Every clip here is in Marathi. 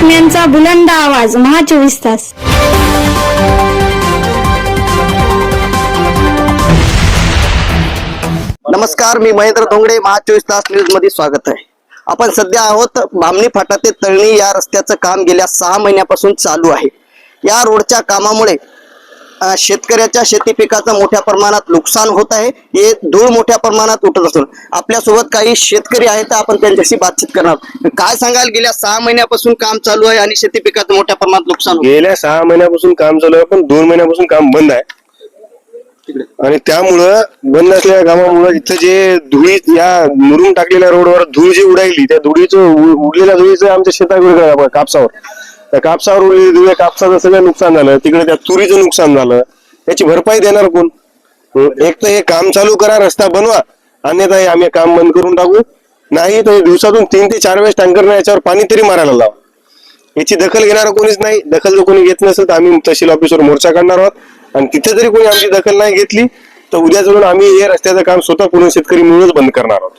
बातम्यांचा बुलंद आवाज महा 24 तास. नमस्कार, मी महेंद्र धोंगडे. महा 24 तास न्यूज मध्ये स्वागत आहे. आपण सध्या आहोत बामणी फाटा ते तळणी या रस्त्याचं काम गेल्या 6 महिन्यापासून चालू आहे. या रोडच्या कामामुळे शेतकऱ्याच्या शेती पिकाचं मोठ्या प्रमाणात नुकसान होत आहे. हे धूळ मोठ्या प्रमाणात उठत असून आपल्यासोबत काही शेतकरी आहेत, तर आपण त्यांच्याशी बातचीत करणार. काय सांगाल, गेल्या 6 महिन्यापासून काम चालू आहे आणि शेती पिकाचं मोठ्या प्रमाणात नुकसान होत? गेल्या 6 महिन्यापासून काम चालू आहे, पण 2 महिन्यापासून काम बंद आहे. आणि त्यामुळं बंद असलेल्या कामामुळे इथं जे धुळी या मुरुम टाकलेल्या रोडवर धूळ जी उडायली, त्या धुळीचं उडलेल्या धुळीचं आमच्या शेताकडे कापसावर, त्या कापसावर उडलेली धुळी, कापसाचं सगळं नुकसान झालं. तिकडे त्या तुरीचं नुकसान झालं. त्याची भरपाई देणार कोण? एक तर हे काम चालू करा, रस्ता बनवा, अन्यथा आम्ही काम बंद करून टाकू. नाही तर दिवसातून 3 ते 4 वेळेस टँकरने याच्यावर पाणी तरी मारायला लावा. याची दखल घेणार कोणीच नाही. दखल जर कोणी घेत नसेल तर आम्ही तहसील ऑफिसवर मोर्चा काढणार आहोत. आणि तिथे जरी कोणी आमची दखल नाही घेतली तर उद्या चलून आम्ही हे रस्त्याचं काम स्वतः पूर्ण शेतकरी मिळूनच बंद करणार आहोत.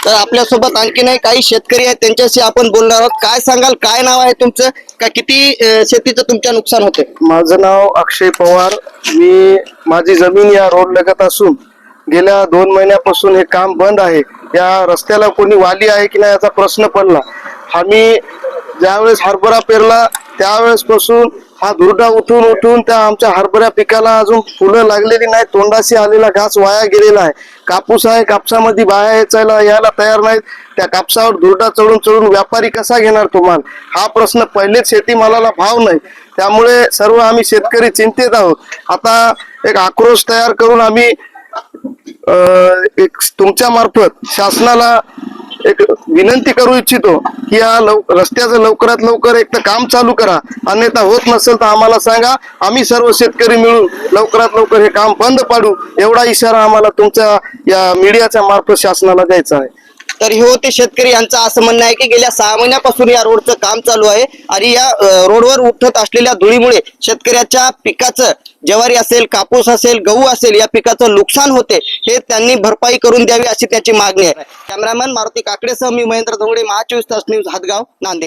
तर आपल्यासोबत आणखी नाही काही शेतकरी आहेत, त्यांच्याशी आपण बोलणार आहोत. काय सांगाल, काय नाव आहे तुमचं, का किती शेतीचं तुमच्या नुकसान होते? माझं नाव अक्षय पवार. माझी जमीन या रोड लगत असून गेल्या 2 महिन्यापासून हे काम बंद आहे. या रस्त्याला कोणी वाली आहे की नाही याचा प्रश्न पडला. आम्ही ज्यावेळेस हरभरा पेरला त्यावेळेस पासून हा धुरडा उठून त्या आमच्या हरभरा पिकाला अजून फुलं लागलेली नाही. तोंडाशी आलेला घास वाया गेलेला आहे. कापूस आहे, कापसामध्ये बाया यायला तयार नाहीत. त्या कापसावर धुरडा चढून व्यापारी कसा घेणार तुम्हाला? हा प्रश्न. पहिलेच शेतीमालाला भाव नाही, त्यामुळे सर्व आम्ही शेतकरी चिंतित आहोत. आता एक आक्रोश तयार करून आम्ही एक तुमच्या मार्फत शासनाला एक विनंती करू इच्छितो की या रस्त्याचं लवकरात लवकर एक तर काम चालू करा, अन्यथा होत नसेल तर आम्हाला सांगा. आम्ही सर्व शेतकरी मिळून लवकरात लवकर हे काम बंद पाडू, एवढा इशारा आम्हाला तुमच्या या मीडियाच्या मार्फत शासनाला द्यायचा आहे. तर हे होते शेतकरी. यांचं असं म्हणणं आहे की गेल्या 6 महिन्यापासून या रोडचं काम चालू आहे आणि या रोडवर उठत असलेल्या धुळीमुळे शेतकऱ्याच्या पिकाचं, ज्वारी असेल, कापूस असेल, गहू असेल, या पिकाचं नुकसान होते. हे त्यांनी भरपाई करून द्यावी अशी त्याची मागणी आहे. कॅमेरामॅन मारुती काकडेसह मी महेंद्र धोंगडे, महा 24 तास न्यूज, हातगाव, नांदेड.